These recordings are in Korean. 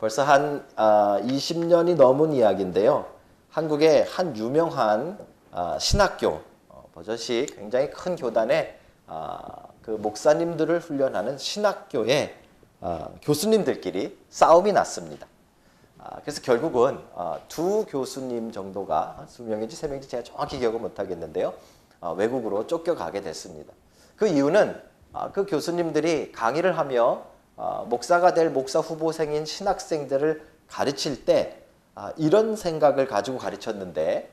벌써 한 20년이 넘은 이야기인데요. 한국의 한 유명한 신학교, 버젓이 굉장히 큰 교단의 그 목사님들을 훈련하는 신학교의 교수님들끼리 싸움이 났습니다. 그래서 결국은 두 교수님 정도가 두 명인지 세 명인지 제가 정확히 기억을 못하겠는데요. 외국으로 쫓겨가게 됐습니다. 그 이유는 그 교수님들이 강의를 하며 목사가 될 목사 후보생인 신학생들을 가르칠 때 이런 생각을 가지고 가르쳤는데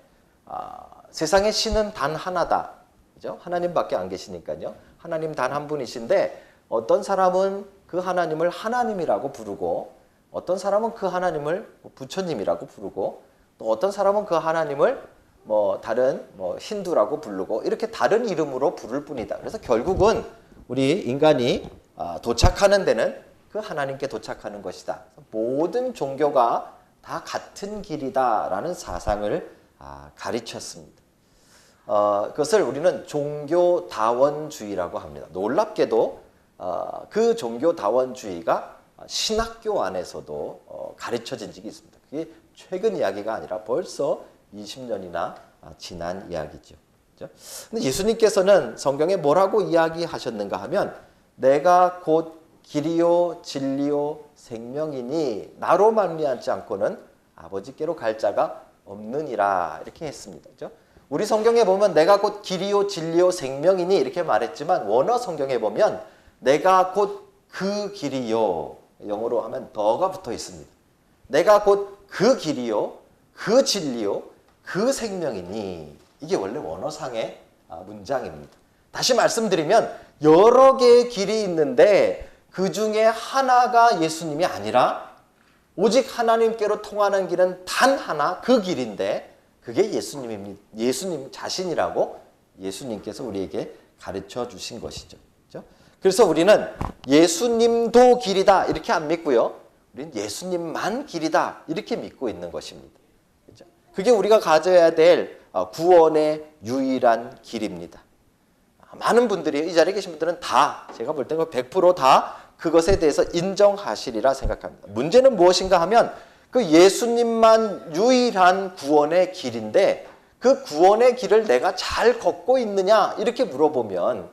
세상의 신은 단 하나다. 그죠? 하나님밖에 안 계시니까요. 하나님 단 한 분이신데 어떤 사람은 그 하나님을 하나님이라고 부르고 어떤 사람은 그 하나님을 부처님이라고 부르고 또 어떤 사람은 그 하나님을 다른 힌두라고 부르고 이렇게 다른 이름으로 부를 뿐이다. 그래서 결국은 우리 인간이 도착하는 데는 그 하나님께 도착하는 것이다. 모든 종교가 다 같은 길이다라는 사상을 가르쳤습니다. 그것을 우리는 종교다원주의라고 합니다. 놀랍게도 그 종교다원주의가 신학교 안에서도 가르쳐진 적이 있습니다. 그게 최근 이야기가 아니라 벌써 20년이나 지난 이야기죠. 근데 예수님께서는 성경에 뭐라고 이야기하셨는가 하면 내가 곧 길이요 진리요 생명이니 나로 말미암지 않고는 아버지께로 갈 자가 없느니라 이렇게 했습니다. 그렇죠? 우리 성경에 보면 내가 곧 길이요 진리요 생명이니 이렇게 말했지만 원어 성경에 보면 내가 곧 그 길이요 영어로 하면 더가 붙어 있습니다. 내가 곧 그 길이요 그 진리요 그 생명이니 이게 원래 원어상의 문장입니다. 다시 말씀드리면 여러 개의 길이 있는데 그 중에 하나가 예수님이 아니라 오직 하나님께로 통하는 길은 단 하나 그 길인데 그게 예수님입니다. 예수님 자신이라고 예수님께서 우리에게 가르쳐 주신 것이죠. 그렇죠? 그래서 우리는 예수님도 길이다 이렇게 안 믿고요. 우리는 예수님만 길이다 이렇게 믿고 있는 것입니다. 그렇죠? 그게 우리가 가져야 될 구원의 유일한 길입니다. 많은 분들이 이 자리에 계신 분들은 다 제가 볼 때는 100% 그것에 대해서 인정하시리라 생각합니다. 문제는 무엇인가 하면 그 예수님만 유일한 구원의 길인데 그 구원의 길을 내가 잘 걷고 있느냐 이렇게 물어보면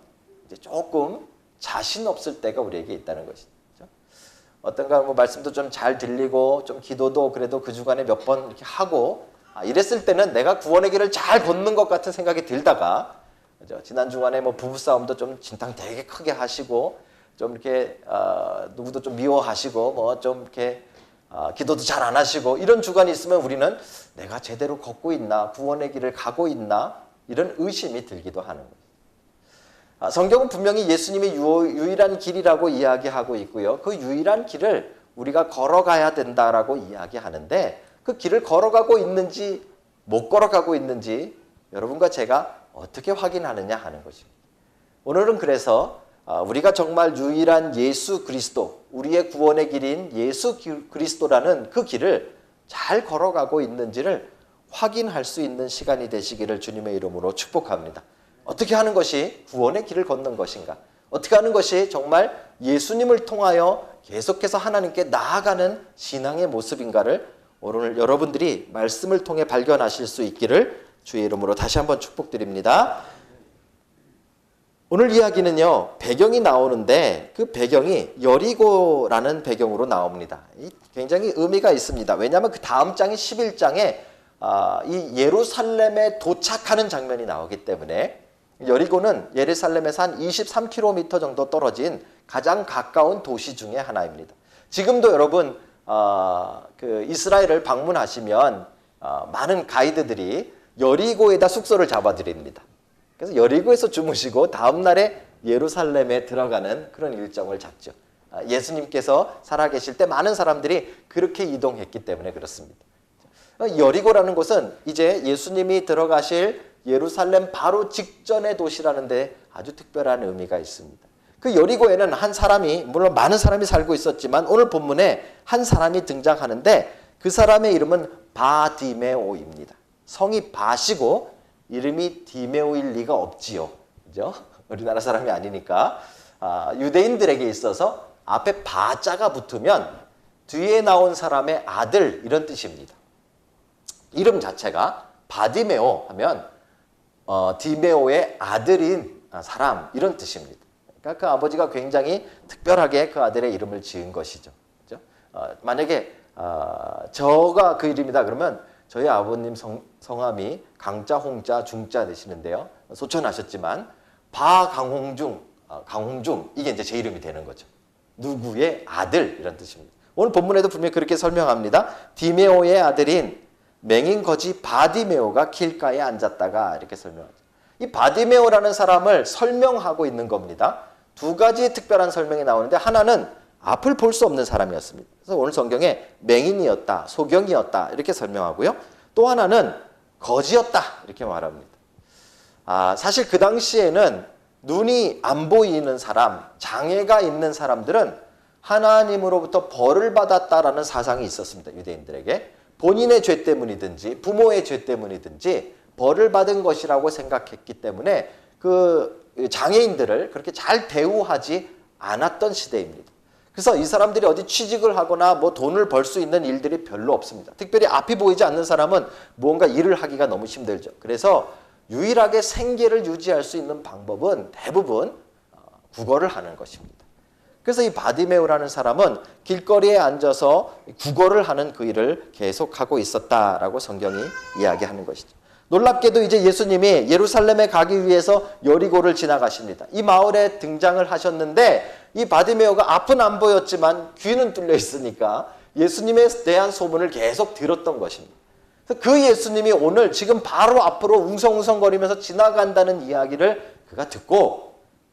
이제 조금 자신 없을 때가 우리에게 있다는 것이죠. 어떤가 말씀도 좀 잘 들리고 좀 기도도 그래도 그 주간에 몇 번 이렇게 하고 이랬을 때는 내가 구원의 길을 잘 걷는 것 같은 생각이 들다가 그죠? 지난 주간에 부부싸움도 좀 진탕 되게 크게 하시고 좀 이렇게 누구도 좀 미워하시고 좀 이렇게 기도도 잘 안 하시고 이런 주간이 있으면 우리는 내가 제대로 걷고 있나 구원의 길을 가고 있나 이런 의심이 들기도 하는 거예요. 성경은 분명히 예수님이 유일한 길이라고 이야기하고 있고요. 그 유일한 길을 우리가 걸어가야 된다라고 이야기하는데 그 길을 걸어가고 있는지 못 걸어가고 있는지 여러분과 제가 어떻게 확인하느냐 하는 것입니다. 오늘은 그래서 우리가 정말 유일한 예수 그리스도, 우리의 구원의 길인 예수 그리스도라는 그 길을 잘 걸어가고 있는지를 확인할 수 있는 시간이 되시기를 주님의 이름으로 축복합니다. 어떻게 하는 것이 구원의 길을 걷는 것인가? 어떻게 하는 것이 정말 예수님을 통하여 계속해서 하나님께 나아가는 신앙의 모습인가를 오늘 여러분들이 말씀을 통해 발견하실 수 있기를 주의 이름으로 다시 한번 축복드립니다. 오늘 이야기는요, 배경이 나오는데 그 배경이 여리고라는 배경으로 나옵니다. 굉장히 의미가 있습니다. 왜냐하면 그 다음 장인 11장에 이 예루살렘에 도착하는 장면이 나오기 때문에 여리고는 예루살렘에서 한 23km 정도 떨어진 가장 가까운 도시 중에 하나입니다. 지금도 여러분 그 이스라엘을 방문하시면 많은 가이드들이 여리고에다 숙소를 잡아드립니다. 그래서 여리고에서 주무시고 다음 날에 예루살렘에 들어가는 그런 일정을 잡죠. 예수님께서 살아계실 때 많은 사람들이 그렇게 이동했기 때문에 그렇습니다. 여리고라는 곳은 이제 예수님이 들어가실 예루살렘 바로 직전의 도시라는 데 아주 특별한 의미가 있습니다. 그 여리고에는 한 사람이, 물론 많은 사람이 살고 있었지만 오늘 본문에 한 사람이 등장하는데 그 사람의 이름은 바디메오입니다. 성이 바시고 이름이 디메오일 리가 없지요. 그죠? 우리나라 사람이 아니니까. 유대인들에게 있어서 앞에 바자가 붙으면 뒤에 나온 사람의 아들 이런 뜻입니다. 이름 자체가 바디메오 하면 디메오의 아들인 사람 이런 뜻입니다. 그러니까 그 아버지가 굉장히 특별하게 그 아들의 이름을 지은 것이죠. 그렇죠? 만약에 저가 그 이름이다 그러면 저희 아버님 성함이 강자, 홍자, 중자 되시는데요. 소천하셨지만 바강홍중, 강홍중 이게 이제 제 이름이 되는 거죠. 누구의 아들 이런 뜻입니다. 오늘 본문에도 분명히 그렇게 설명합니다. 디메오의 아들인 맹인 거지 바디메오가 길가에 앉았다가 이렇게 설명하죠. 이 바디메오라는 사람을 설명하고 있는 겁니다. 두 가지 특별한 설명이 나오는데 하나는 앞을 볼 수 없는 사람이었습니다. 그래서 오늘 성경에 맹인이었다, 소경이었다 이렇게 설명하고요. 또 하나는 거지였다 이렇게 말합니다. 사실 그 당시에는 눈이 안 보이는 사람, 장애가 있는 사람들은 하나님으로부터 벌을 받았다라는 사상이 있었습니다. 유대인들에게. 본인의 죄 때문이든지 부모의 죄 때문이든지 벌을 받은 것이라고 생각했기 때문에 그 장애인들을 그렇게 잘 대우하지 않았던 시대입니다. 그래서 이 사람들이 어디 취직을 하거나 뭐 돈을 벌 수 있는 일들이 별로 없습니다. 특별히 앞이 보이지 않는 사람은 무언가 일을 하기가 너무 힘들죠. 그래서 유일하게 생계를 유지할 수 있는 방법은 대부분 구걸을 하는 것입니다. 그래서 이 바디메오라는 사람은 길거리에 앉아서 구걸을 하는 그 일을 계속하고 있었다라고 성경이 이야기하는 것이죠. 놀랍게도 이제 예수님이 예루살렘에 가기 위해서 여리고를 지나가십니다. 이 마을에 등장을 하셨는데 이 바디메오가 앞은 안 보였지만 귀는 뚫려 있으니까 예수님에 대한 소문을 계속 들었던 것입니다. 그 예수님이 오늘 지금 바로 앞으로 웅성웅성거리면서 지나간다는 이야기를 그가 듣고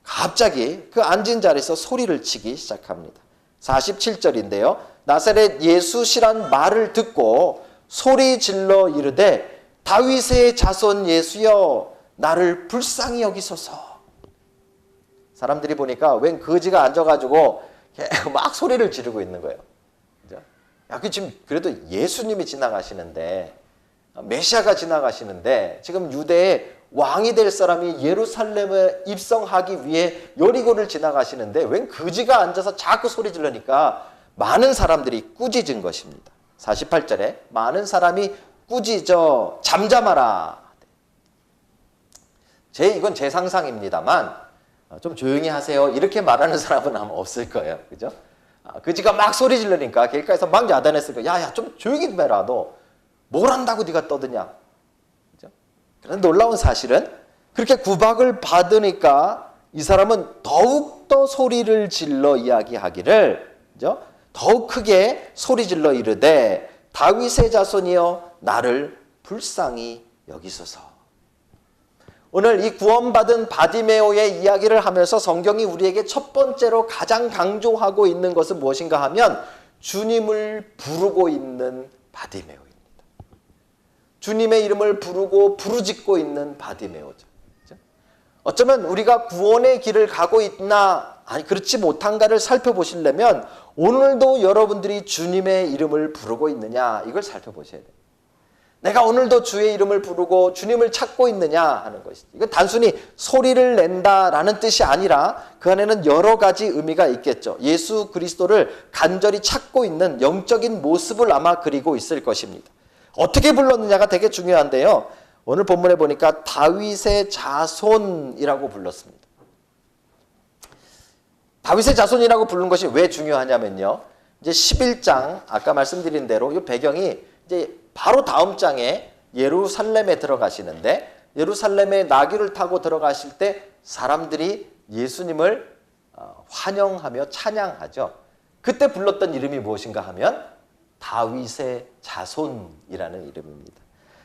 갑자기 그 앉은 자리에서 소리를 치기 시작합니다. 47절인데요. 나사렛 예수시란 말을 듣고 소리 질러 이르되 다윗의 자손 예수여 나를 불쌍히 여기소서. 사람들이 보니까 웬 거지가 앉아가지고 막 소리를 지르고 있는 거예요. 야, 지금 그래도 예수님이 지나가시는데 메시아가 지나가시는데 지금 유대의 왕이 될 사람이 예루살렘에 입성하기 위해 여리고를 지나가시는데 웬 거지가 앉아서 자꾸 소리 지르니까 많은 사람들이 꾸짖은 것입니다. 48절에 많은 사람이 꾸짖어 잠잠하라. 이건 제 상상입니다만 좀 조용히 하세요. 이렇게 말하는 사람은 아마 없을 거예요. 그죠? 거지가 막 소리 지르니까 길가에서 막 야단했을 거예요. 야야 좀 조용히 좀 해라. 너 뭘 한다고 네가 떠드냐. 그죠? 그런데 놀라운 사실은 그렇게 구박을 받으니까 이 사람은 더욱더 소리를 질러 이야기하기를, 그죠? 더욱 크게 소리 질러 이르되 다윗의 자손이여 나를 불쌍히 여기소서. 오늘 이 구원받은 바디메오의 이야기를 하면서 성경이 우리에게 첫 번째로 가장 강조하고 있는 것은 무엇인가 하면 주님을 부르고 있는 바디메오입니다. 주님의 이름을 부르고 부르짖고 있는 바디메오죠. 어쩌면 우리가 구원의 길을 가고 있나 아니 그렇지 못한가를 살펴보시려면 오늘도 여러분들이 주님의 이름을 부르고 있느냐 이걸 살펴보셔야 돼요. 내가 오늘도 주의 이름을 부르고 주님을 찾고 있느냐 하는 것이죠. 이건 단순히 소리를 낸다라는 뜻이 아니라 그 안에는 여러 가지 의미가 있겠죠. 예수 그리스도를 간절히 찾고 있는 영적인 모습을 아마 그리고 있을 것입니다. 어떻게 불렀느냐가 되게 중요한데요. 오늘 본문에 보니까 다윗의 자손이라고 불렀습니다. 다윗의 자손이라고 부른 것이 왜 중요하냐면요. 이제 11장 아까 말씀드린 대로 이 배경이 이제 바로 다음 장에 예루살렘에 들어가시는데 예루살렘에 나귀를 타고 들어가실 때 사람들이 예수님을 환영하며 찬양하죠. 그때 불렀던 이름이 무엇인가 하면 다윗의 자손이라는 이름입니다.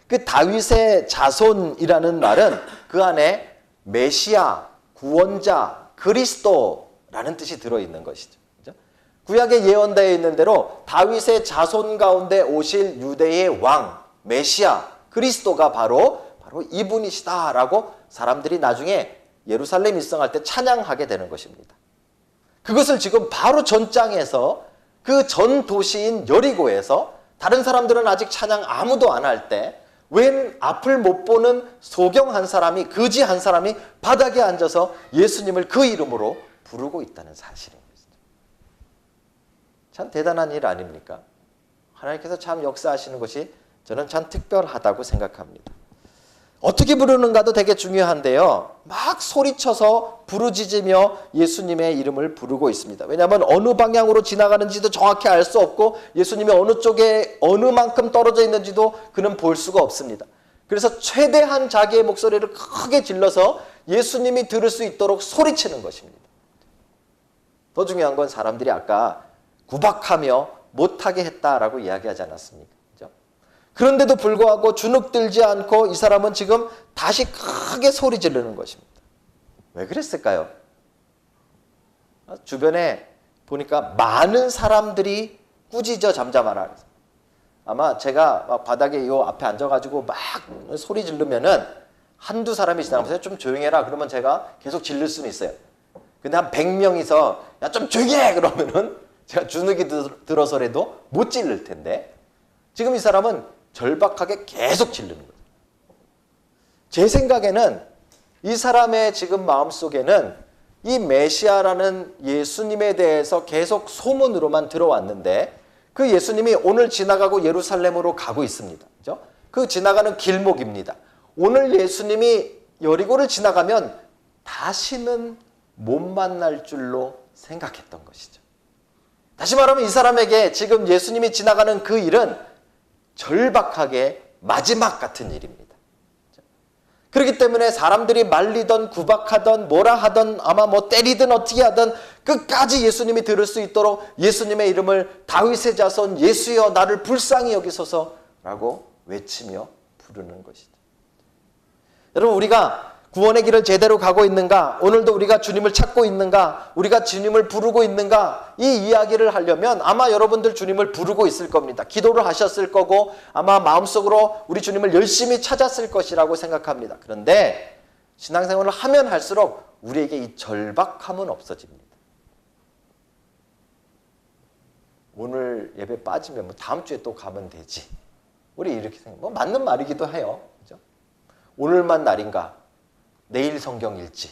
그 다윗의 자손이라는 말은 그 안에 메시아, 구원자, 그리스도라는 뜻이 들어있는 것이죠. 그렇죠? 구약에 예언되어 있는 대로 다윗의 자손 가운데 오실 유대의 왕, 메시아, 그리스도가 바로 이분이시다라고 사람들이 나중에 예루살렘 입성할 때 찬양하게 되는 것입니다. 그것을 지금 바로 전장에서 그 전 도시인 여리고에서 다른 사람들은 아직 찬양 아무도 안 할 때 웬 앞을 못 보는 소경 한 사람이 거지 한 사람이 바닥에 앉아서 예수님을 그 이름으로 부르고 있다는 사실인 것이죠. 참 대단한 일 아닙니까? 하나님께서 참 역사하시는 것이 저는 참 특별하다고 생각합니다. 어떻게 부르는가도 되게 중요한데요. 막 소리쳐서 부르짖으며 예수님의 이름을 부르고 있습니다. 왜냐하면 어느 방향으로 지나가는지도 정확히 알 수 없고 예수님이 어느 쪽에 어느 만큼 떨어져 있는지도 그는 볼 수가 없습니다. 그래서 최대한 자기의 목소리를 크게 질러서 예수님이 들을 수 있도록 소리치는 것입니다. 더 중요한 건 사람들이 아까 구박하며 못하게 했다라고 이야기하지 않았습니까? 그렇죠? 그런데도 불구하고 주눅들지 않고 이 사람은 지금 다시 크게 소리 지르는 것입니다. 왜 그랬을까요? 주변에 보니까 많은 사람들이 꾸짖어 잠잠하라. 아마 제가 막 바닥에 요 앞에 앉아가지고 막 소리 지르면은 한두 사람이 지나가면서 좀 조용히 해라. 그러면 제가 계속 지를 수는 있어요. 근데 한 100명이서 야 좀 조용히 해! 그러면은 제가 주눅이 들어서라도 못 지를 텐데 지금 이 사람은 절박하게 계속 지르는 거예요. 제 생각에는 이 사람의 지금 마음속에는 이 메시아라는 예수님에 대해서 계속 소문으로만 들어왔는데 그 예수님이 오늘 지나가고 예루살렘으로 가고 있습니다. 그죠? 그 지나가는 길목입니다. 오늘 예수님이 여리고를 지나가면 다시는 못 만날 줄로 생각했던 것이죠. 다시 말하면 이 사람에게 지금 예수님이 지나가는 그 일은 절박하게 마지막 같은 일입니다. 그렇기 때문에 사람들이 말리던 구박하던 뭐라 하던 아마 뭐 때리든 어떻게 하든 끝까지 예수님이 들을 수 있도록 예수님의 이름을 다윗의 자손 예수여 나를 불쌍히 여기소서라고 외치며 부르는 것이죠. 여러분 우리가 구원의 길을 제대로 가고 있는가? 오늘도 우리가 주님을 찾고 있는가? 우리가 주님을 부르고 있는가? 이 이야기를 하려면 아마 여러분들 주님을 부르고 있을 겁니다. 기도를 하셨을 거고 아마 마음속으로 우리 주님을 열심히 찾았을 것이라고 생각합니다. 그런데 신앙생활을 하면 할수록 우리에게 이 절박함은 없어집니다. 오늘 예배 빠지면 뭐 다음 주에 또 가면 되지. 우리 이렇게 생각. 뭐 맞는 말이기도 해요. 그죠? 오늘만 날인가? 내일 성경 읽지.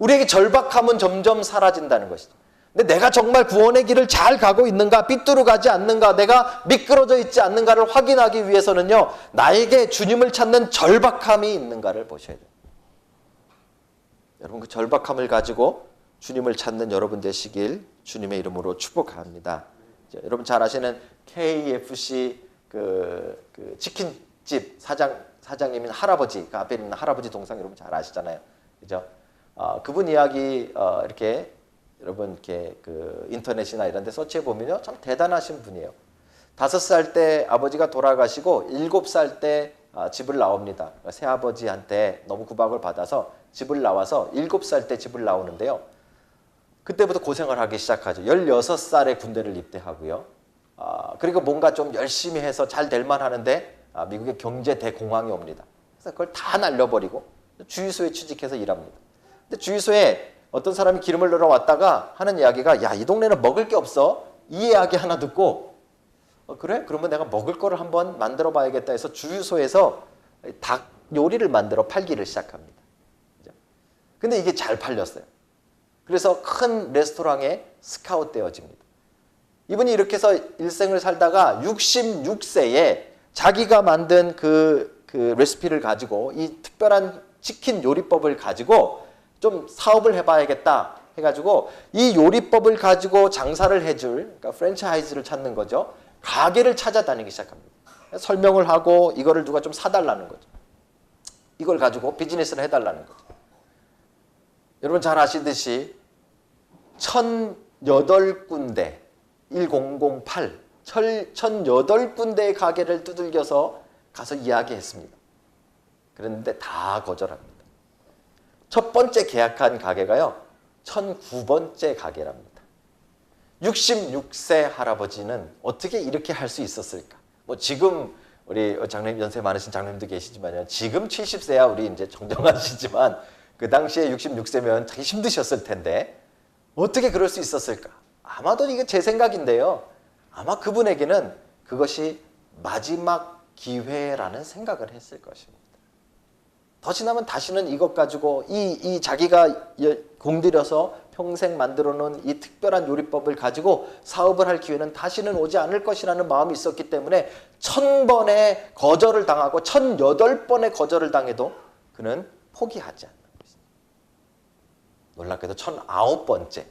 우리에게 절박함은 점점 사라진다는 것이죠. 근데 내가 정말 구원의 길을 잘 가고 있는가, 삐뚤어 가지 않는가, 내가 미끄러져 있지 않는가를 확인하기 위해서는요, 나에게 주님을 찾는 절박함이 있는가를 보셔야 돼요. 여러분 그 절박함을 가지고 주님을 찾는 여러분 되시길 주님의 이름으로 축복합니다. 여러분 잘 아시는 KFC 그 치킨집 사장님인 할아버지, 그 앞에 있는 할아버지 동상 여러분 잘 아시잖아요. 그죠? 그분 이야기 이렇게 여러분 이렇게 그 인터넷이나 이런 데 서치해 보면요. 참 대단하신 분이에요. 5살 때 아버지가 돌아가시고 7살 때 집을 나옵니다. 새아버지한테 너무 구박을 받아서 집을 나와서 7살 때 집을 나오는데요. 그때부터 고생을 하기 시작하죠. 16살에 군대를 입대하고요. 그리고 뭔가 좀 열심히 해서 잘 될만 하는데 미국의 경제 대공황이 옵니다. 그래서 그걸 다 날려버리고 주유소에 취직해서 일합니다. 근데 주유소에 어떤 사람이 기름을 넣으러 왔다가 하는 이야기가 야, 이 동네는 먹을 게 없어. 이 이야기 하나 듣고 그래? 그러면 내가 먹을 거를 한번 만들어 봐야겠다 해서 주유소에서 닭 요리를 만들어 팔기를 시작합니다. 근데 이게 잘 팔렸어요. 그래서 큰 레스토랑에 스카웃 되어집니다. 이분이 이렇게 해서 일생을 살다가 66세에 자기가 만든 그 레시피를 가지고 이 특별한 치킨 요리법을 가지고 좀 사업을 해봐야겠다 해가지고 이 요리법을 가지고 장사를 해줄 그러니까 프랜차이즈를 찾는 거죠. 가게를 찾아다니기 시작합니다. 설명을 하고 이거를 누가 좀 사달라는 거죠. 이걸 가지고 비즈니스를 해달라는 거죠. 여러분 잘 아시듯이 1008군데 1008 1008군데의 가게를 두들겨서 가서 이야기했습니다. 그런데 다 거절합니다. 첫 번째 계약한 가게가요. 1009번째 가게랍니다. 66세 할아버지는 어떻게 이렇게 할 수 있었을까? 뭐 지금 우리 장로님 연세 많으신 장로님도 계시지만요. 지금 70세야 우리 이제 정정하시지만 그 당시에 66세면 되게 힘드셨을 텐데 어떻게 그럴 수 있었을까? 아마도 이게 제 생각인데요. 아마 그분에게는 그것이 마지막 기회라는 생각을 했을 것입니다. 더 지나면 다시는 이것 가지고 이 자기가 공들여서 평생 만들어 놓은 이 특별한 요리법을 가지고 사업을 할 기회는 다시는 오지 않을 것이라는 마음이 있었기 때문에 1000번의 거절을 당하고 1008번의 거절을 당해도 그는 포기하지 않는 것이죠. 놀랍게도 1009번째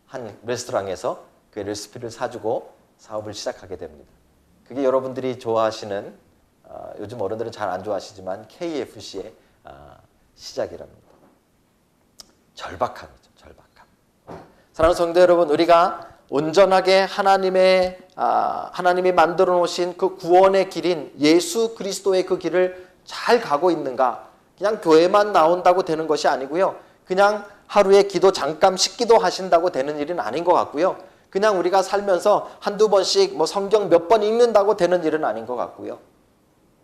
한 레스토랑에서 그 레시피를 사주고 사업을 시작하게 됩니다. 그게 여러분들이 좋아하시는 요즘 어른들은 잘 안 좋아하시지만 KFC의 시작이랍니다. 절박함이죠. 절박함. 사랑하는 성도 여러분, 우리가 온전하게 하나님이 만들어 놓으신 그 구원의 길인 예수 그리스도의 그 길을 잘 가고 있는가? 그냥 교회만 나온다고 되는 것이 아니고요. 그냥 하루에 기도 잠깐 식기도 하신다고 되는 일은 아닌 것 같고요. 그냥 우리가 살면서 한두 번씩 성경 몇 번 읽는다고 되는 일은 아닌 것 같고요.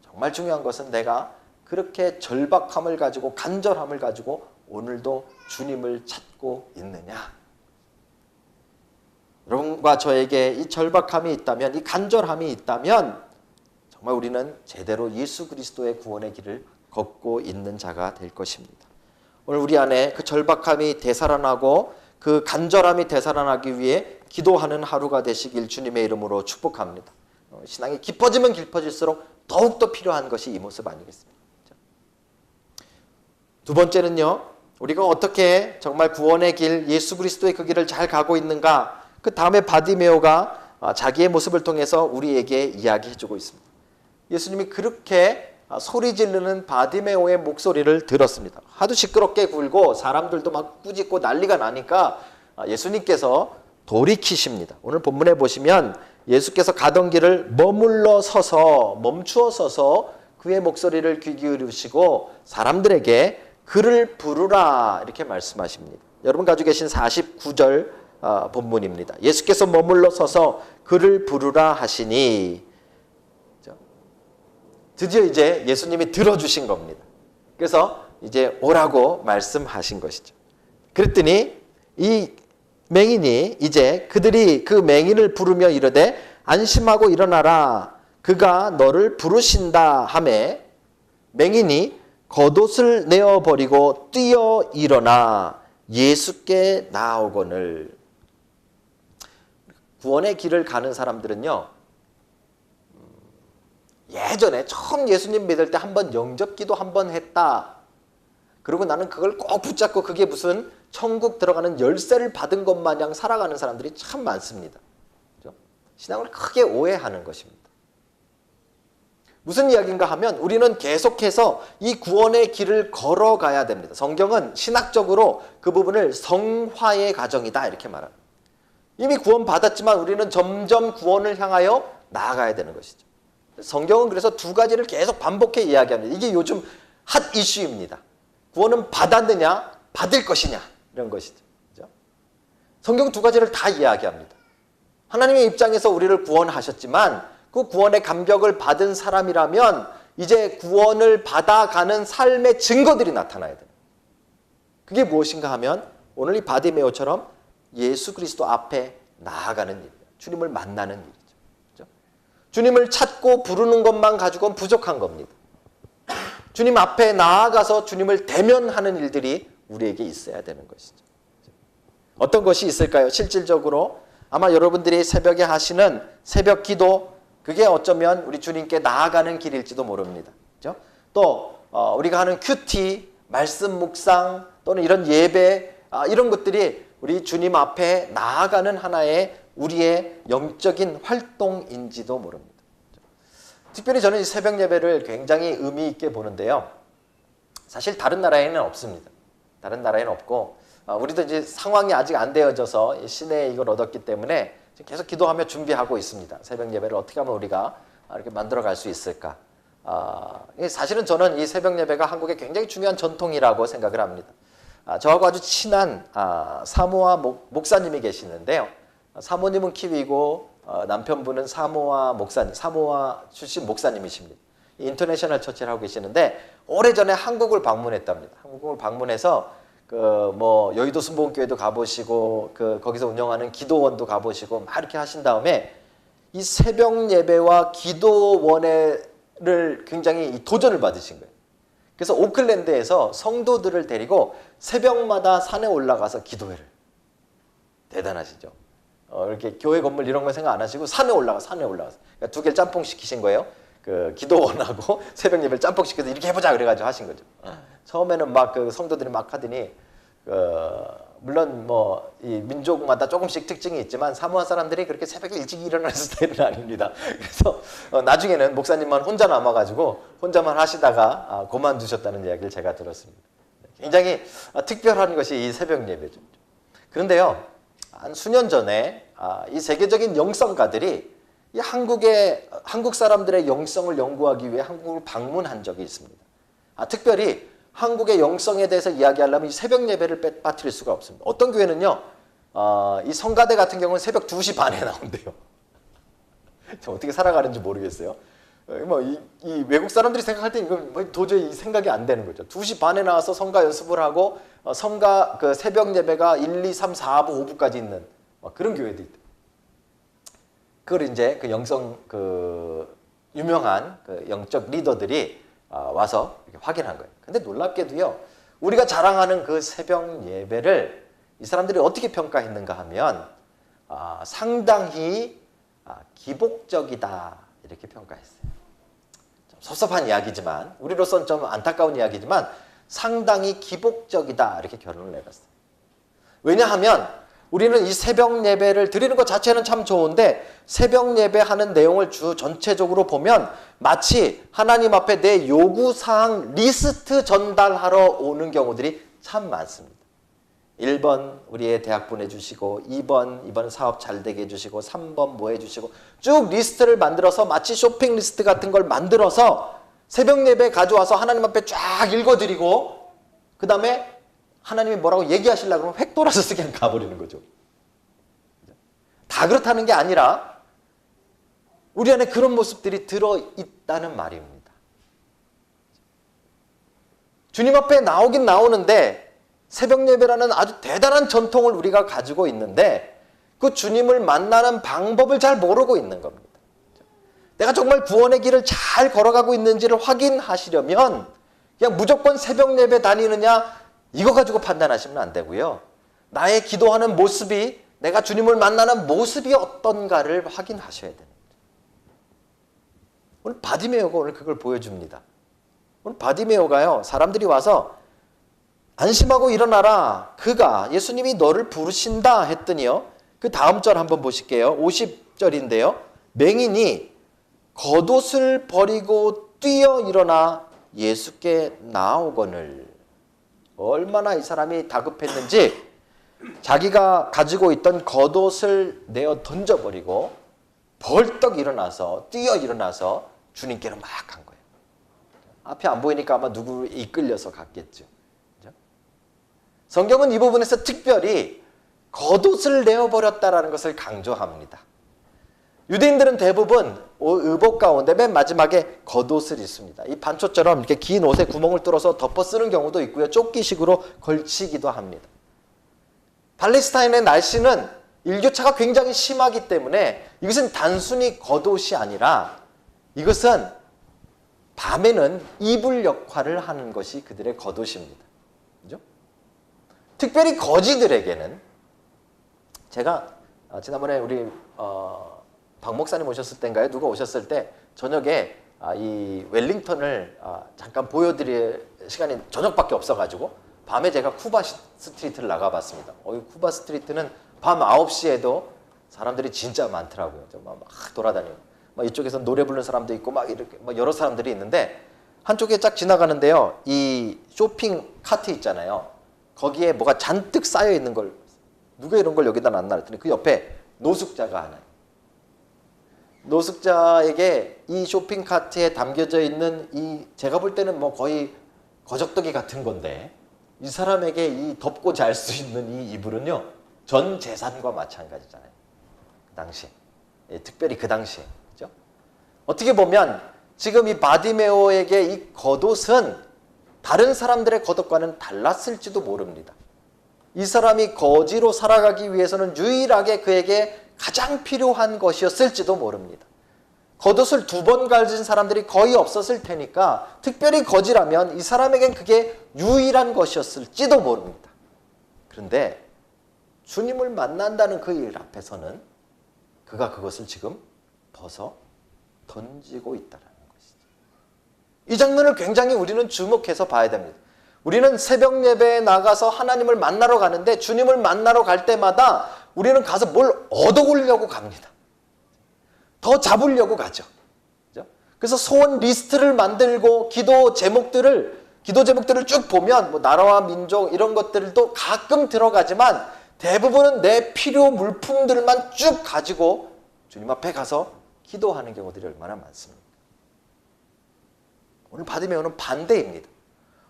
정말 중요한 것은 내가 그렇게 절박함을 가지고 간절함을 가지고 오늘도 주님을 찾고 있느냐. 여러분과 저에게 이 절박함이 있다면, 이 간절함이 있다면 정말 우리는 제대로 예수 그리스도의 구원의 길을 걷고 있는 자가 될 것입니다. 오늘 우리 안에 그 절박함이 되살아나고 그 간절함이 되살아나기 위해 기도하는 하루가 되시길 주님의 이름으로 축복합니다. 신앙이 깊어지면 깊어질수록 더욱더 필요한 것이 이 모습 아니겠습니까? 두 번째는요, 우리가 어떻게 정말 구원의 길, 예수 그리스도의 그 길을 잘 가고 있는가? 그 다음에 바디메오가 자기의 모습을 통해서 우리에게 이야기해주고 있습니다. 예수님이 그렇게 소리 지르는 바디메오의 목소리를 들었습니다. 하도 시끄럽게 굴고 사람들도 막 꾸짖고 난리가 나니까 예수님께서 돌이키십니다. 오늘 본문에 보시면 예수께서 가던 길을 멈추어 서서 그의 목소리를 귀 기울이시고 사람들에게 그를 부르라 이렇게 말씀하십니다. 여러분 가지고 계신 49절 본문입니다. 예수께서 머물러 서서 그를 부르라 하시니, 드디어 이제 예수님이 들어주신 겁니다. 그래서 이제 오라고 말씀하신 것이죠. 그랬더니 이 맹인이 이제 그들이 그 맹인을 부르며 이르되 안심하고 일어나라 그가 너를 부르신다 하매 맹인이 겉옷을 내어버리고 뛰어 일어나 예수께 나아오거늘. 구원의 길을 가는 사람들은요, 예전에 처음 예수님 믿을 때 한번 영접기도 한번 했다. 그리고 나는 그걸 꼭 붙잡고 그게 무슨 천국 들어가는 열쇠를 받은 것 마냥 살아가는 사람들이 참 많습니다. 그렇죠? 신앙을 크게 오해하는 것입니다. 무슨 이야기인가 하면 우리는 계속해서 이 구원의 길을 걸어가야 됩니다. 성경은 신학적으로 그 부분을 성화의 과정이다 이렇게 말합니다. 이미 구원 받았지만 우리는 점점 구원을 향하여 나아가야 되는 것이죠. 성경은 그래서 두 가지를 계속 반복해 이야기합니다. 이게 요즘 핫 이슈입니다. 구원은 받았느냐, 받을 것이냐 이런 것이죠. 그렇죠? 성경은 두 가지를 다 이야기합니다. 하나님의 입장에서 우리를 구원하셨지만 그 구원의 감격을 받은 사람이라면 이제 구원을 받아가는 삶의 증거들이 나타나야 돼요. 그게 무엇인가 하면 오늘 이 바디메오처럼 예수 그리스도 앞에 나아가는 일이에요. 주님을 만나는 일이죠. 그렇죠? 주님을 찾고 부르는 것만 가지고는 부족한 겁니다. 주님 앞에 나아가서 주님을 대면하는 일들이 우리에게 있어야 되는 것이죠. 어떤 것이 있을까요? 실질적으로 아마 여러분들이 새벽에 하시는 새벽 기도, 그게 어쩌면 우리 주님께 나아가는 길일지도 모릅니다. 그렇죠? 또 우리가 하는 큐티, 말씀 묵상 또는 이런 예배, 이런 것들이 우리 주님 앞에 나아가는 하나의 우리의 영적인 활동인지도 모릅니다. 특별히 저는 이 새벽 예배를 굉장히 의미 있게 보는데요. 사실 다른 나라에는 없습니다. 다른 나라에는 없고 우리도 이제 상황이 아직 안 되어져서 시내에 이걸 얻었기 때문에 계속 기도하며 준비하고 있습니다. 새벽 예배를 어떻게 하면 우리가 이렇게 만들어 갈 수 있을까? 사실은 저는 이 새벽 예배가 한국의 굉장히 중요한 전통이라고 생각을 합니다. 저하고 아주 친한 사모아 목사님이 계시는데요. 사모님은 키위고 남편분은 사모아 출신 목사님이십니다. 인터내셔널 처치를 하고 계시는데 오래전에 한국을 방문했답니다. 한국을 방문해서 여의도 순복음교회도 가보시고 거기서 운영하는 기도원도 가보시고 막 이렇게 하신 다음에 이 새벽 예배와 기도원을 굉장히 도전을 받으신 거예요. 그래서 오클랜드에서 성도들을 데리고 새벽마다 산에 올라가서 기도회를. 대단하시죠? 이렇게 교회 건물 이런 거 생각 안 하시고 산에 올라가서. 그러니까 두 개를 짬뽕 시키신 거예요. 그 기도원하고 새벽 예배를 짬뽕 시켜서 이렇게 해보자 그래가지고 하신 거죠. 처음에는 막 그 성도들이 막 하더니 물론 뭐 이 민족마다 조금씩 특징이 있지만 사모한 사람들이 그렇게 새벽에 일찍 일어나는 스타일은 아닙니다. 그래서 나중에는 목사님만 혼자 남아가지고 혼자만 하시다가 그만두셨다는 이야기를 제가 들었습니다. 굉장히 특별한 것이 이 새벽 예배죠. 그런데요, 한 수년 전에 이 세계적인 영성가들이 이 한국 사람들의 영성을 연구하기 위해 한국을 방문한 적이 있습니다. 특별히 한국의 영성에 대해서 이야기하려면 이 새벽 예배를 빠뜨릴 수가 없습니다. 어떤 교회는요, 이 성가대 같은 경우는 새벽 2시 반에 나온대요. 어떻게 살아가는지 모르겠어요. 이 외국 사람들이 생각할 때 이건 도저히 생각이 안 되는 거죠. 2시 반에 나와서 성가 연습을 하고 성가 그 새벽 예배가 1, 2, 3, 4부, 5부까지 있는 그런 교회도 있다. 그걸 이제 그 영성 그 유명한 그 영적 리더들이 와서 이렇게 확인한 거예요. 근데 놀랍게도요, 우리가 자랑하는 그 새벽 예배를 이 사람들이 어떻게 평가했는가 하면 상당히 기복적이다 이렇게 평가했어요. 좀 섭섭한 이야기지만 우리로서는 좀 안타까운 이야기지만 상당히 기복적이다 이렇게 결론을 내렸어요. 왜냐하면 우리는 이 새벽 예배를 드리는 것 자체는 참 좋은데 새벽 예배하는 내용을 전체적으로 보면 마치 하나님 앞에 내 요구사항 리스트 전달하러 오는 경우들이 참 많습니다. 1번 우리의 대학 보내주시고 2번 이번 사업 잘 되게 해주시고 3번 뭐 해주시고 쭉 리스트를 만들어서 마치 쇼핑 리스트 같은 걸 만들어서 새벽 예배 가져와서 하나님 앞에 쫙 읽어드리고 그 다음에 하나님이 뭐라고 얘기하시려고 그러면 획 돌아서 그냥 가버리는 거죠. 다 그렇다는 게 아니라 우리 안에 그런 모습들이 들어있다는 말입니다. 주님 앞에 나오긴 나오는데 새벽 예배라는 아주 대단한 전통을 우리가 가지고 있는데 그 주님을 만나는 방법을 잘 모르고 있는 겁니다. 내가 정말 구원의 길을 잘 걸어가고 있는지를 확인하시려면 그냥 무조건 새벽 예배 다니느냐 이거 가지고 판단하시면 안 되고요. 나의 기도하는 모습이 내가 주님을 만나는 모습이 어떤가를 확인하셔야 됩니다. 오늘 바디메오가 오늘 그걸 보여줍니다. 오늘 바디메오가요, 사람들이 와서 안심하고 일어나라. 그가 예수님이 너를 부르신다 했더니요. 그 다음 절 한번 보실게요. 50절인데요. 맹인이 겉옷을 버리고 뛰어 일어나 예수께 나아오거늘. 얼마나 이 사람이 다급했는지 자기가 가지고 있던 겉옷을 내어 던져버리고 벌떡 일어나서 뛰어 일어나서 주님께로 막 간 거예요. 앞이 안 보이니까 아마 누구 이끌려서 갔겠죠. 그렇죠? 성경은 이 부분에서 특별히 겉옷을 내어버렸다라는 것을 강조합니다. 유대인들은 대부분 의복 가운데 맨 마지막에 겉옷을 입습니다. 이 반초처럼 이렇게 긴 옷에 구멍을 뚫어서 덮어 쓰는 경우도 있고요. 조끼식으로 걸치기도 합니다. 팔레스타인의 날씨는 일교차가 굉장히 심하기 때문에 이것은 단순히 겉옷이 아니라 이것은 밤에는 이불 역할을 하는 것이 그들의 겉옷입니다. 그죠? 특별히 거지들에게는 제가 지난번에 우리 박 목사님 오셨을 때인가요? 누가 오셨을 때 저녁에 이 웰링턴을 잠깐 보여드릴 시간이 저녁밖에 없어가지고 밤에 제가 쿠바 스트리트를 나가봤습니다. 이 쿠바 스트리트는 밤 9시에도 사람들이 진짜 많더라고요. 막 돌아다니고 막 이쪽에서 노래 부르는 사람도 있고 막 이렇게 막 여러 사람들이 있는데 한쪽에 쫙 지나가는데요. 이 쇼핑 카트 있잖아요. 거기에 뭐가 잔뜩 쌓여 있는 걸 누가 이런 걸 여기다 놨나 했더니 그 옆에 노숙자가 하나. 노숙자에게 이 쇼핑 카트에 담겨져 있는 이 제가 볼 때는 뭐 거의 거적더기 같은 건데 이 사람에게 이 덮고 잘 수 있는 이 이불은요 전 재산과 마찬가지잖아요. 그 당시 특별히 그 당시에 그렇죠? 어떻게 보면 지금 이 바디메오에게 이 겉옷은 다른 사람들의 겉옷과는 달랐을지도 모릅니다. 이 사람이 거지로 살아가기 위해서는 유일하게 그에게 가장 필요한 것이었을지도 모릅니다. 겉옷을 2번 가진 사람들이 거의 없었을 테니까 특별히 거지라면 이 사람에겐 그게 유일한 것이었을지도 모릅니다. 그런데 주님을 만난다는 그 일 앞에서는 그가 그것을 지금 벗어 던지고 있다는 것이죠. 이 장면을 굉장히 우리는 주목해서 봐야 됩니다. 우리는 새벽 예배에 나가서 하나님을 만나러 가는데 주님을 만나러 갈 때마다 우리는 가서 뭘 얻어오려고 갑니다. 더 잡으려고 가죠. 그래서 소원 리스트를 만들고 기도 제목들을 쭉 보면 뭐 나라와 민족 이런 것들도 가끔 들어가지만 대부분은 내 필요 물품들만 쭉 가지고 주님 앞에 가서 기도하는 경우들이 얼마나 많습니까? 오늘 바디메오는 반대입니다.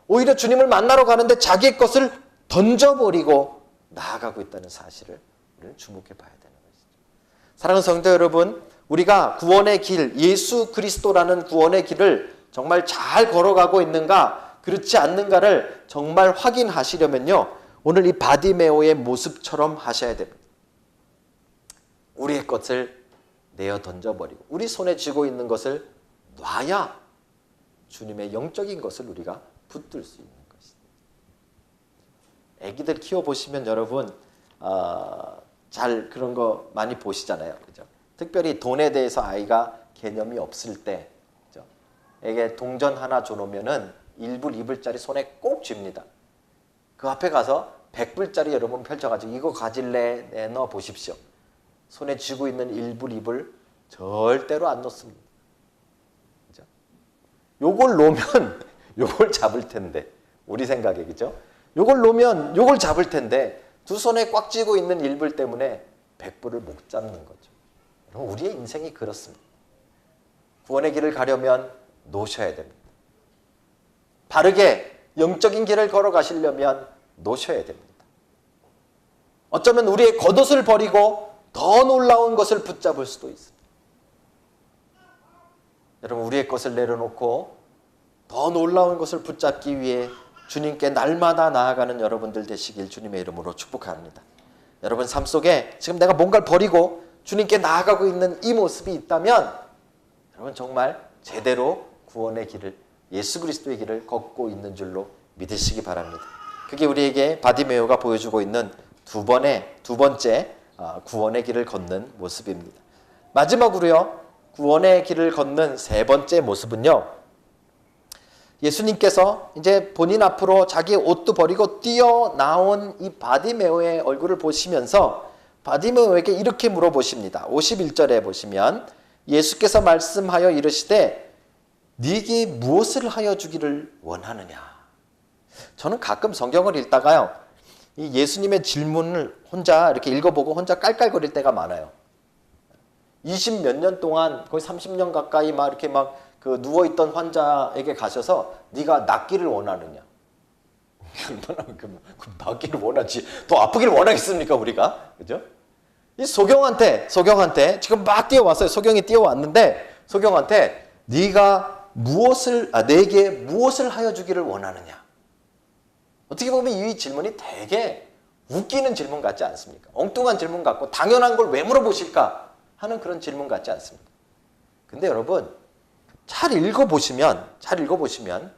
오히려 주님을 만나러 가는데 자기의 것을 던져버리고 나아가고 있다는 사실을 우리는 주목해 봐야 되는 것이죠. 사랑하는 성도 여러분, 우리가 구원의 길, 예수 그리스도라는 구원의 길을 정말 잘 걸어가고 있는가, 그렇지 않는가를 정말 확인하시려면요, 오늘 이 바디메오의 모습처럼 하셔야 됩니다. 우리의 것을 내어 던져버리고 우리 손에 쥐고 있는 것을 놔야 주님의 영적인 것을 우리가 붙들 수 있는 것이죠. 애기들 키워보시면 여러분 잘 그런 거 많이 보시잖아요. 그죠? 특별히 돈에 대해서 아이가 개념이 없을 때, 그죠? 애게 동전 하나 줘놓으면은 1불, 2불짜리 손에 꼭 쥡니다. 그 앞에 가서 100불짜리 여러분 펼쳐가지고 이거 가질래? 내놔 보십시오. 손에 쥐고 있는 1불, 2불 절대로 안 놓습니다. 그죠? 요걸 놓으면 요걸 잡을 텐데, 우리 생각에, 그죠? 요걸 놓으면 요걸 잡을 텐데 두 손에 꽉 쥐고 있는 1불 때문에 100불을 못 잡는 거죠. 우리의 인생이 그렇습니다. 구원의 길을 가려면 놓으셔야 됩니다. 바르게 영적인 길을 걸어가시려면 놓으셔야 됩니다. 어쩌면 우리의 겉옷을 버리고 더 놀라운 것을 붙잡을 수도 있습니다. 여러분, 우리의 것을 내려놓고 더 놀라운 것을 붙잡기 위해 주님께 날마다 나아가는 여러분들 되시길 주님의 이름으로 축복합니다. 여러분 삶 속에 지금 내가 뭔가를 버리고 주님께 나아가고 있는 이 모습이 있다면 여러분 정말 제대로 구원의 길을, 예수 그리스도의 길을 걷고 있는 줄로 믿으시기 바랍니다. 그게 우리에게 바디메오가 보여주고 있는 두 번째 구원의 길을 걷는 모습입니다. 마지막으로요, 구원의 길을 걷는 세 번째 모습은요, 예수님께서 이제 본인 앞으로 자기 옷도 버리고 뛰어나온 이 바디메오의 얼굴을 보시면서 바디메오에게 이렇게 물어보십니다. 51절에 보시면 예수께서 말씀하여 이르시되 네게 무엇을 하여 주기를 원하느냐. 저는 가끔 성경을 읽다가요, 이 예수님의 질문을 혼자 이렇게 읽어보고 혼자 깔깔거릴 때가 많아요. 20 몇 년 동안 거의 30년 가까이 막 이렇게 막 그 누워있던 환자에게 가셔서 네가 낫기를 원하느냐. 얼마나 낫기를 원하지. 더 아프기를 원하겠습니까 우리가? 그죠? 이 소경한테 지금 막 뛰어왔어요. 소경이 뛰어왔는데 소경한테 네가 내게 무엇을 하여 주기를 원하느냐. 어떻게 보면 이 질문이 되게 웃기는 질문 같지 않습니까? 엉뚱한 질문 같고 당연한 걸 왜 물어보실까 하는 그런 질문 같지 않습니까? 근데 여러분 잘 읽어보시면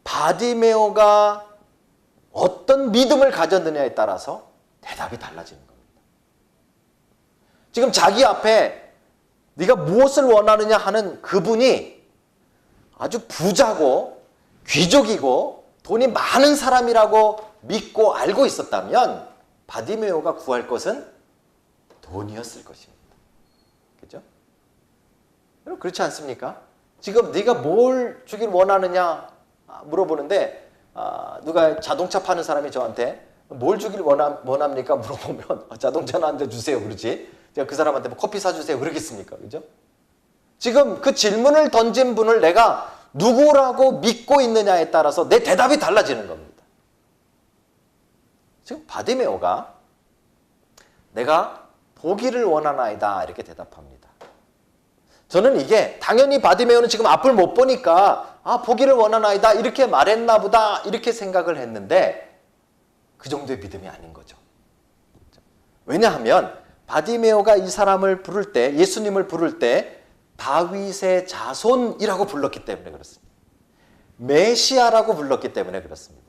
바디메오가 어떤 믿음을 가졌느냐에 따라서 대답이 달라지는 겁니다. 지금 자기 앞에 네가 무엇을 원하느냐 하는 그분이 아주 부자고 귀족이고 돈이 많은 사람이라고 믿고 알고 있었다면 바디메오가 구할 것은 돈이었을 것입니다. 그죠? 여러분 그렇지 않습니까? 지금 네가 뭘 주길 원하느냐 물어보는데 누가 자동차 파는 사람이 저한테 뭘 주길 원합니까? 물어보면 자동차는 한 대 주세요 그러지. 제가 그 사람한테 뭐 커피 사주세요 그러겠습니까? 그죠? 지금 그 질문을 던진 분을 내가 누구라고 믿고 있느냐에 따라서 내 대답이 달라지는 겁니다. 지금 바디메오가 내가 보기를 원하나이다 이렇게 대답합니다. 저는 이게 당연히 바디메오는 지금 앞을 못 보니까 보기를 원하나이다 이렇게 말했나 보다 이렇게 생각을 했는데 그 정도의 믿음이 아닌 거죠. 왜냐하면 바디메오가 이 사람을 부를 때, 예수님을 부를 때 다윗의 자손이라고 불렀기 때문에 그렇습니다. 메시아라고 불렀기 때문에 그렇습니다.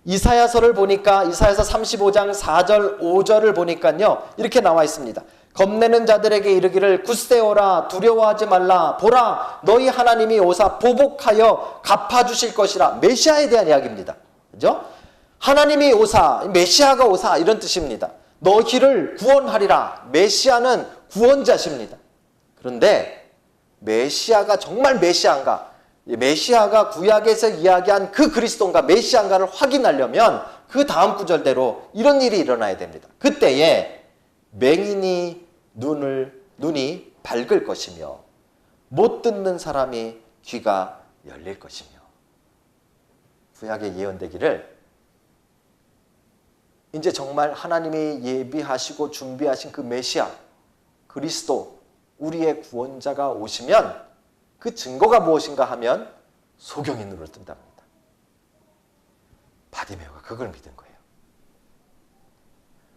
이사야서를 보니까 이사야서 35장 4절 5절을 보니까요 이렇게 나와 있습니다. 겁내는 자들에게 이르기를 굳세어라 두려워하지 말라 보라 너희 하나님이 오사 보복하여 갚아주실 것이라. 메시아에 대한 이야기입니다. 그죠? 하나님이 오사, 메시아가 오사 이런 뜻입니다. 너희를 구원하리라. 메시아는 구원자십니다. 그런데 메시아가 정말 메시아인가? 메시아가 구약에서 이야기한 그 그리스도인가 메시아인가를 확인하려면 그 다음 구절대로 이런 일이 일어나야 됩니다. 그때에 맹인이 눈이 밝을 것이며 못 듣는 사람이 귀가 열릴 것이며. 구약에 예언되기를 이제 정말 하나님이 예비하시고 준비하신 그 메시아 그리스도 우리의 구원자가 오시면 그 증거가 무엇인가 하면 소경이 눈을 뜬다고 합니다. 바디메오가 그걸 믿은 거예요.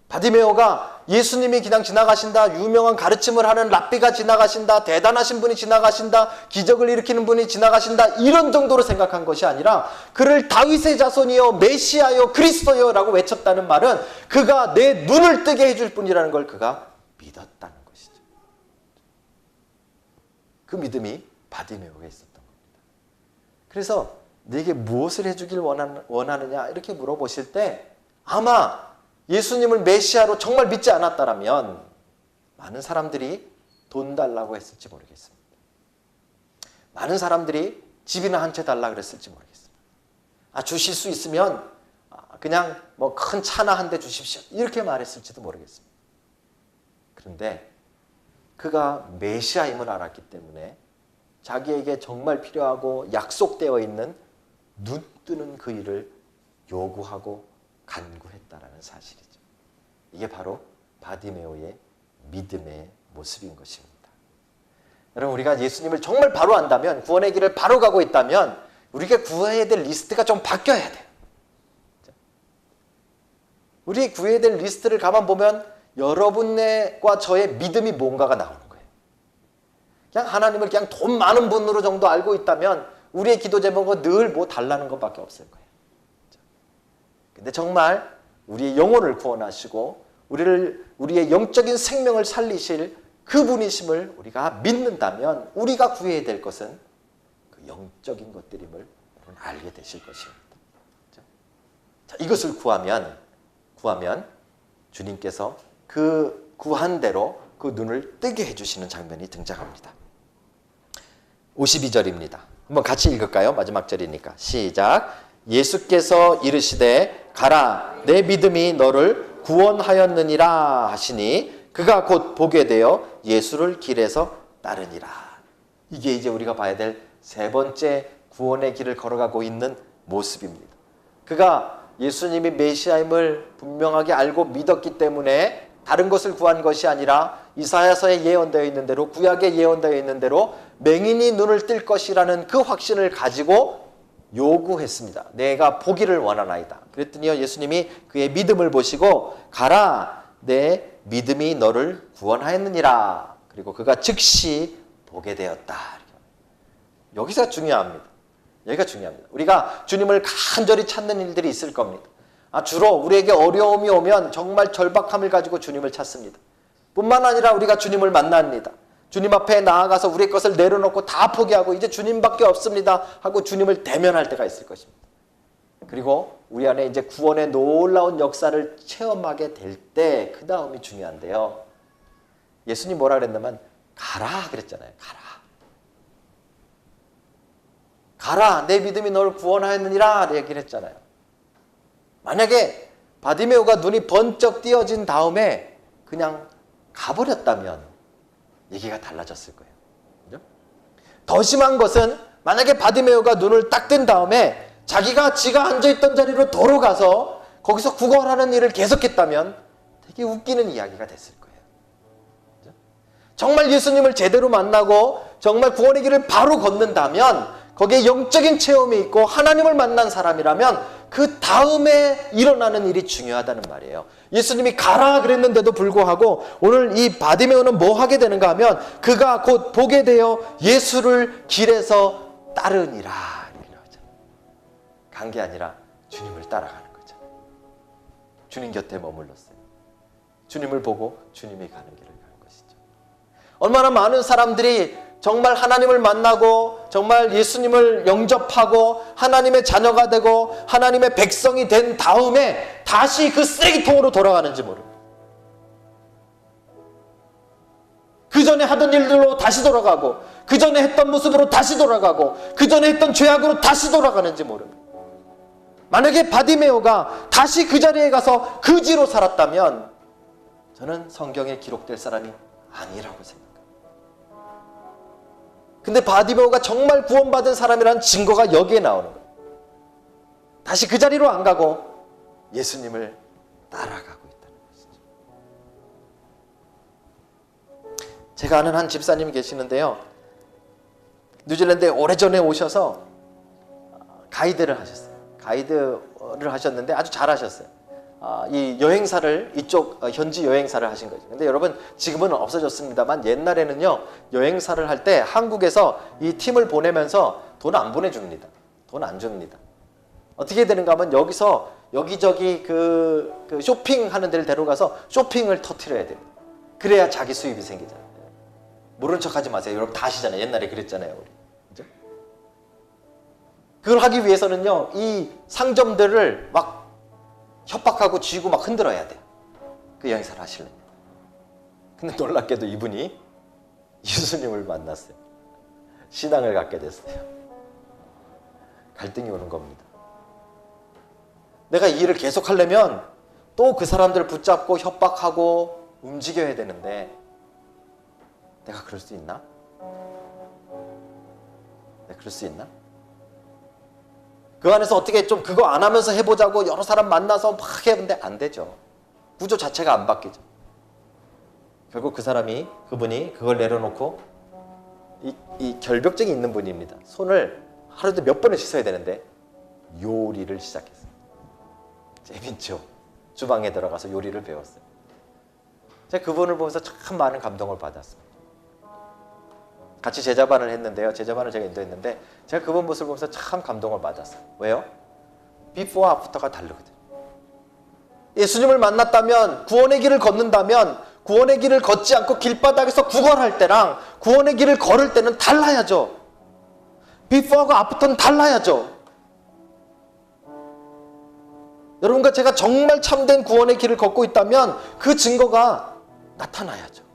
바디메오가 예수님이 그냥 지나가신다, 유명한 가르침을 하는 랍비가 지나가신다, 대단하신 분이 지나가신다, 기적을 일으키는 분이 지나가신다 이런 정도로 생각한 것이 아니라 그를 다윗의 자손이요 메시아요 그리스도요 라고 외쳤다는 말은 그가 내 눈을 뜨게 해줄 뿐이라는 걸 그가 믿었다는 것이죠. 그 믿음이 바디메오가 있었던 겁니다. 그래서 네게 무엇을 해주길 원하느냐 이렇게 물어보실 때 아마 예수님을 메시아로 정말 믿지 않았다면 많은 사람들이 돈 달라고 했을지 모르겠습니다. 많은 사람들이 집이나 한 채 달라고 그랬을지 모르겠습니다. 주실 수 있으면 그냥 뭐 큰 차나 한 대 주십시오 이렇게 말했을지도 모르겠습니다. 그런데 그가 메시아임을 알았기 때문에 자기에게 정말 필요하고 약속되어 있는 눈 뜨는 그 일을 요구하고 간구했다라는 사실이죠. 이게 바로 바디메오의 믿음의 모습인 것입니다. 여러분 우리가 예수님을 정말 바로 안다면 구원의 길을 바로 가고 있다면 우리가 구해야 될 리스트가 좀 바뀌어야 돼요. 우리 구해야 될 리스트를 가만 보면 여러분과 저의 믿음이 뭔가가 나오는 거예요. 그냥 하나님을 그냥 돈 많은 분으로 정도 알고 있다면 우리의 기도 제목은 늘 뭐 달라는 것밖에 없을 거예요. 근데 정말 우리의 영혼을 구원하시고 우리의 영적인 생명을 살리실 그분이심을 우리가 믿는다면 우리가 구해야 될 것은 그 영적인 것들임을 알게 되실 것입니다. 자, 이것을 구하면 주님께서 그 구한 대로 그 눈을 뜨게 해주시는 장면이 등장합니다. 52절입니다. 한번 같이 읽을까요? 마지막 절이니까. 시작. 예수께서 이르시되 가라 내 믿음이 너를 구원하였느니라 하시니 그가 곧 보게 되어 예수를 길에서 따르니라. 이게 이제 우리가 봐야 될 세 번째 구원의 길을 걸어가고 있는 모습입니다. 그가 예수님이 메시아임을 분명하게 알고 믿었기 때문에 다른 것을 구한 것이 아니라 이사야서에 예언되어 있는 대로 구약에 예언되어 있는 대로 맹인이 눈을 뜰 것이라는 그 확신을 가지고 요구했습니다. 내가 보기를 원하나이다. 그랬더니 예수님이 그의 믿음을 보시고 가라 내 믿음이 너를 구원하였느니라. 그리고 그가 즉시 보게 되었다. 여기가 중요합니다. 여기가 중요합니다. 우리가 주님을 간절히 찾는 일들이 있을 겁니다. 주로 우리에게 어려움이 오면 정말 절박함을 가지고 주님을 찾습니다. 뿐만 아니라 우리가 주님을 만납니다. 주님 앞에 나아가서 우리의 것을 내려놓고 다 포기하고 이제 주님밖에 없습니다 하고 주님을 대면할 때가 있을 것입니다. 그리고 우리 안에 이제 구원의 놀라운 역사를 체험하게 될 때 그 다음이 중요한데요. 예수님 뭐라 그랬냐면 가라 그랬잖아요. 가라 내 믿음이 너를 구원하였느니라 얘기를 했잖아요. 만약에 바디메오가 눈이 번쩍 띄어진 다음에 그냥 가버렸다면 얘기가 달라졌을 거예요. 그죠? 더 심한 것은 만약에 바디메오가 눈을 딱 뜬 다음에 지가 앉아있던 자리로 돌아가서 거기서 구걸하는 일을 계속했다면 되게 웃기는 이야기가 됐을 거예요. 그죠? 정말 예수님을 제대로 만나고 정말 구원의 길을 바로 걷는다면 거기에 영적인 체험이 있고 하나님을 만난 사람이라면 그 다음에 일어나는 일이 중요하다는 말이에요. 예수님이 가라 그랬는데도 불구하고 오늘 이 바디메오는 뭐 하게 되는가 하면 그가 곧 보게 되어 예수를 길에서 따르니라 이렇게 나오죠. 간 게 아니라 주님을 따라가는 거죠. 주님 곁에 머물렀어요. 주님을 보고 주님이 가는 길을 가는 것이죠. 얼마나 많은 사람들이 정말 하나님을 만나고 정말 예수님을 영접하고 하나님의 자녀가 되고 하나님의 백성이 된 다음에 다시 그 쓰레기통으로 돌아가는지 모릅니다. 그 전에 하던 일들로 다시 돌아가고 그 전에 했던 모습으로 다시 돌아가고 그 전에 했던 죄악으로 다시 돌아가는지 모릅니다. 만약에 바디메오가 다시 그 자리에 가서 그지로 살았다면 저는 성경에 기록될 사람이 아니라고 생각합니다. 근데 바디메오가 정말 구원받은 사람이라는 증거가 여기에 나오는 거예요. 다시 그 자리로 안 가고 예수님을 따라가고 있다는 것이죠. 제가 아는 한 집사님이 계시는데요. 뉴질랜드에 오래전에 오셔서 가이드를 하셨어요. 가이드를 하셨는데 아주 잘하셨어요. 이 여행사를 이쪽 현지 여행사를 하신 거죠. 근데 여러분 지금은 없어졌습니다만 옛날에는요 여행사를 할 때 한국에서 이 팀을 보내면서 돈 안 보내줍니다. 돈 안 줍니다. 어떻게 되는가 하면 여기서 여기저기 그 쇼핑하는 데를 데려가서 쇼핑을 터트려야 됩니다. 그래야 자기 수입이 생기잖아요. 모른 척하지 마세요. 여러분 다 아시잖아요. 옛날에 그랬잖아요. 우리. 그죠? 그걸 하기 위해서는요 이 상점들을 막 협박하고 쥐고 막 흔들어야 돼요. 그 여행사를 하시려면. 근데 놀랍게도 이분이 예수님을 만났어요. 신앙을 갖게 됐어요. 갈등이 오는 겁니다. 내가 이 일을 계속 하려면 또 그 사람들을 붙잡고 협박하고 움직여야 되는데 내가 그럴 수 있나? 내가 그럴 수 있나? 그 안에서 어떻게 좀 그거 안 하면서 해보자고 여러 사람 만나서 막 해보는데 안 되죠. 구조 자체가 안 바뀌죠. 결국 그분이 그걸 내려놓고 이 결벽증이 있는 분입니다. 손을 하루에 몇 번을 씻어야 되는데 요리를 시작했어요. 재밌죠? 주방에 들어가서 요리를 배웠어요. 제가 그분을 보면서 참 많은 감동을 받았습니다. 같이 제자반을 했는데요. 제자반을 제가 인도했는데 제가 그분 모습을 보면서 참 감동을 받았어요. 왜요? 비포와 아프터가 다르거든요. 예수님을 만났다면 구원의 길을 걷는다면 구원의 길을 걷지 않고 길바닥에서 구걸할 때랑 구원의 길을 걸을 때는 달라야죠. 비포하고 아프터는 달라야죠. 여러분과 제가 정말 참된 구원의 길을 걷고 있다면 그 증거가 나타나야죠.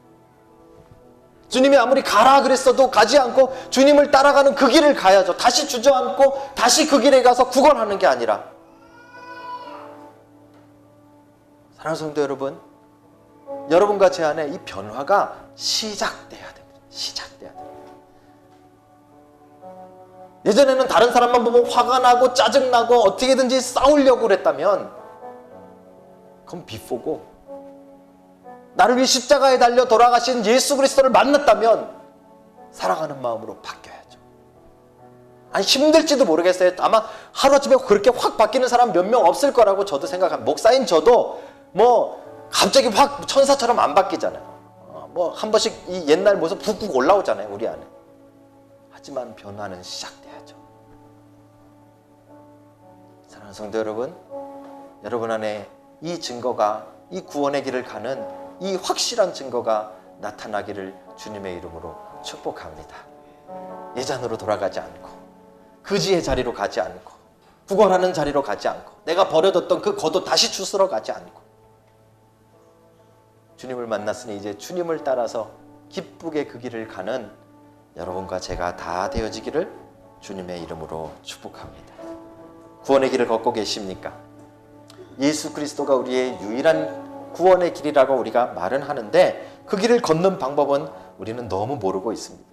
주님이 아무리 가라 그랬어도 가지 않고 주님을 따라가는 그 길을 가야죠. 다시 주저앉고 다시 그 길에 가서 구걸하는 게 아니라. 사랑하는 성도 여러분, 여러분과 제 안에 이 변화가 시작돼야 됩니다. 시작돼야 됩니다. 예전에는 다른 사람만 보면 화가 나고 짜증나고 어떻게든지 싸우려고 그랬다면 그건 비포고, 나를 위해 십자가에 달려 돌아가신 예수 그리스도를 만났다면 사랑하는 마음으로 바뀌어야죠. 아니 힘들지도 모르겠어요. 아마 하루아침에 그렇게 확 바뀌는 사람 몇 명 없을 거라고 저도 생각합니다. 목사인 저도 뭐 갑자기 확 천사처럼 안 바뀌잖아요. 뭐 한 번씩 이 옛날 모습 푹푹 올라오잖아요. 우리 안에. 하지만 변화는 시작돼야죠. 사랑하는 성도 여러분, 여러분 안에 이 증거가, 이 구원의 길을 가는 이 확실한 증거가 나타나기를 주님의 이름으로 축복합니다. 예전으로 돌아가지 않고 그지의 자리로 가지 않고 구걸하는 자리로 가지 않고 내가 버려뒀던 그 겉옷 다시 주스러 가지 않고 주님을 만났으니 이제 주님을 따라서 기쁘게 그 길을 가는 여러분과 제가 다 되어지기를 주님의 이름으로 축복합니다. 구원의 길을 걷고 계십니까? 예수 그리스도가 우리의 유일한 구원의 길이라고 우리가 말은 하는데 그 길을 걷는 방법은 우리는 너무 모르고 있습니다.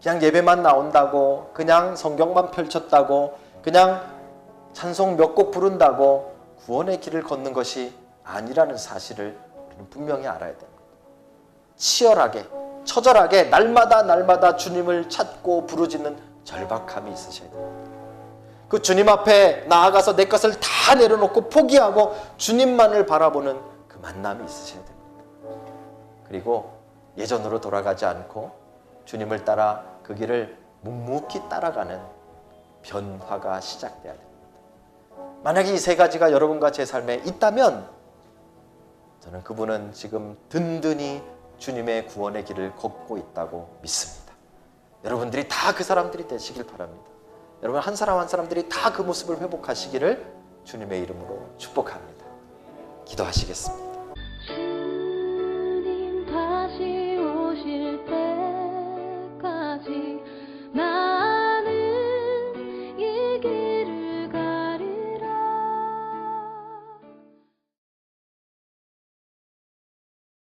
그냥 예배만 나온다고, 그냥 성경만 펼쳤다고, 그냥 찬송 몇 곡 부른다고 구원의 길을 걷는 것이 아니라는 사실을 우리는 분명히 알아야 됩니다. 치열하게, 처절하게 날마다 주님을 찾고 부르짖는 절박함이 있으셔야 됩니다. 그 주님 앞에 나아가서 내 것을 다 내려놓고 포기하고 주님만을 바라보는 그 만남이 있으셔야 됩니다. 그리고 예전으로 돌아가지 않고 주님을 따라 그 길을 묵묵히 따라가는 변화가 시작돼야 됩니다. 만약에 이 세 가지가 여러분과 제 삶에 있다면 저는 그분은 지금 든든히 주님의 구원의 길을 걷고 있다고 믿습니다. 여러분들이 다 그 사람들이 되시길 바랍니다. 여러분 한 사람 한 사람들이 다 그 모습을 회복하시기를 주님의 이름으로 축복합니다. 기도하시겠습니다. 주님 다시 오실 때